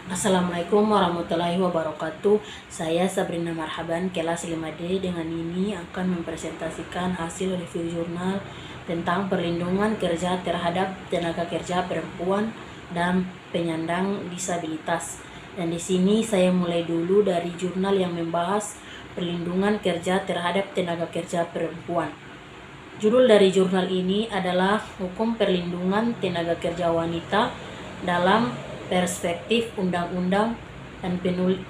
Assalamualaikum warahmatullahi wabarakatuh. Saya Sabrina Marhaban, kelas 5D. Dengan ini akan mempresentasikan hasil review jurnal tentang perlindungan kerja terhadap tenaga kerja perempuan dan penyandang disabilitas. Dan di sini saya mulai dulu dari jurnal yang membahas perlindungan kerja terhadap tenaga kerja perempuan. Judul dari jurnal ini adalah Hukum Perlindungan Tenaga Kerja Wanita dalam Perspektif Undang-Undang, dan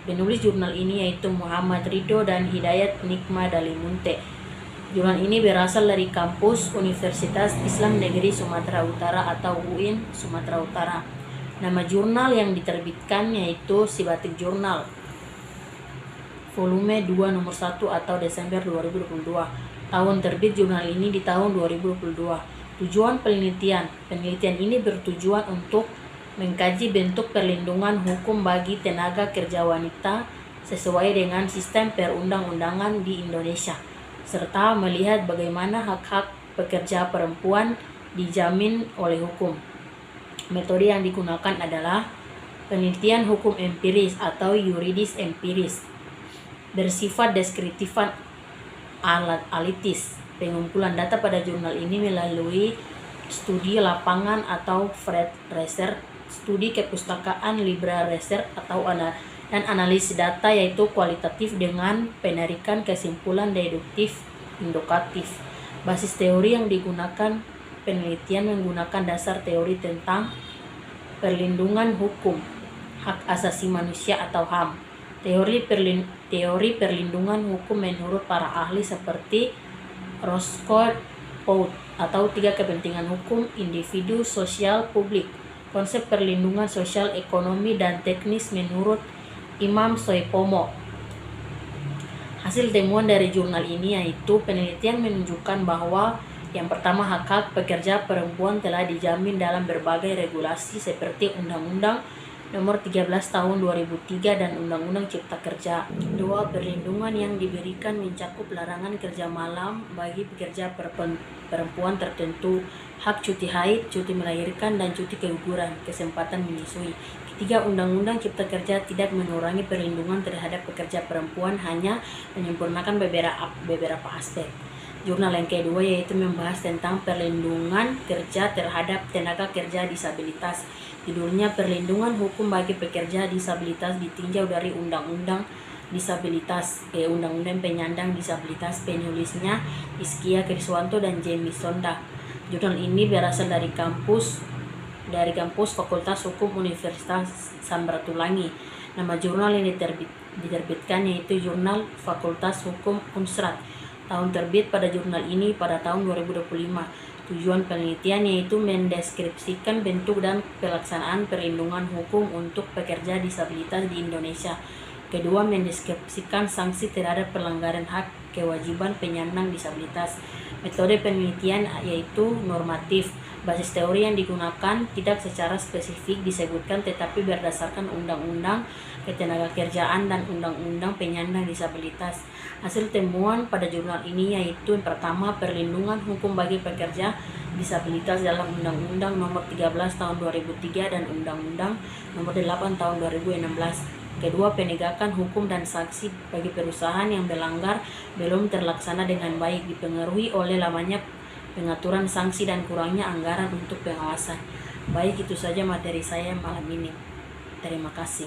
penulis jurnal ini yaitu Muhammad Ridho dan Hidayat Nikma Dalimunte. Jurnal ini berasal dari kampus Universitas Islam Negeri Sumatera Utara atau UIN Sumatera Utara. Nama jurnal yang diterbitkan yaitu Sibatik Jurnal volume 2 nomor 1 atau Desember 2022. Tahun terbit jurnal ini di tahun 2022. Tujuan penelitian ini bertujuan untuk mengkaji bentuk perlindungan hukum bagi tenaga kerja wanita sesuai dengan sistem perundang-undangan di Indonesia, serta melihat bagaimana hak-hak pekerja perempuan dijamin oleh hukum. Metode yang digunakan adalah penelitian hukum empiris atau yuridis empiris, bersifat deskriptifan analitis. Pengumpulan data pada jurnal ini melalui studi lapangan atau field research, studi kepustakaan library research dan analisis data yaitu kualitatif dengan penarikan kesimpulan deduktif induktif. Basis teori yang digunakan penelitian menggunakan dasar teori tentang perlindungan hukum, hak asasi manusia atau HAM. Teori perlindungan hukum menurut para ahli seperti Roscoe Pout atau tiga kepentingan hukum, individu, sosial, publik. Konsep perlindungan sosial, ekonomi, dan teknis menurut Imam Soepomo. Hasil temuan dari jurnal ini yaitu penelitian menunjukkan bahwa yang pertama, hak-hak pekerja perempuan telah dijamin dalam berbagai regulasi seperti Undang-Undang Nomor 13 Tahun 2003 dan Undang-Undang Cipta Kerja. 2. Perlindungan yang diberikan mencakup larangan kerja malam bagi pekerja perempuan tertentu, hak cuti haid, cuti melahirkan, dan cuti keguguran, kesempatan menyusui. 3. Undang-Undang Cipta Kerja tidak mengurangi perlindungan terhadap pekerja perempuan, hanya menyempurnakan beberapa aspek. Jurnal yang kedua yaitu membahas tentang perlindungan kerja terhadap tenaga kerja disabilitas. Judulnya Perlindungan Hukum bagi Pekerja Disabilitas ditinjau dari Undang-Undang Disabilitas, Undang-Undang Penyandang Disabilitas. Penulisnya Iskia Kriswanto dan Jamie Sonda. Jurnal ini berasal dari kampus Fakultas Hukum Universitas Samratulangi. Nama jurnal yang diterbitkan yaitu Jurnal Fakultas Hukum Unsrat. Tahun terbit pada jurnal ini pada tahun 2025. Tujuan penelitian yaitu mendeskripsikan bentuk dan pelaksanaan perlindungan hukum untuk pekerja disabilitas di Indonesia. Kedua, mendeskripsikan sanksi terhadap pelanggaran hak kewajiban penyandang disabilitas. Metode penelitian yaitu normatif. Basis teori yang digunakan tidak secara spesifik disebutkan tetapi berdasarkan Undang-Undang Ketenagakerjaan dan Undang-Undang Penyandang Disabilitas. Hasil temuan pada jurnal ini yaitu yang pertama, perlindungan hukum bagi pekerja disabilitas dalam Undang-Undang Nomor 13 Tahun 2003 dan Undang-Undang Nomor 8 Tahun 2016. Kedua, penegakan hukum dan sanksi bagi perusahaan yang melanggar belum terlaksana dengan baik, dipengaruhi oleh lamanya pengaturan sanksi dan kurangnya anggaran untuk pengawasan. Baik, itu saja materi saya malam ini. Terima kasih.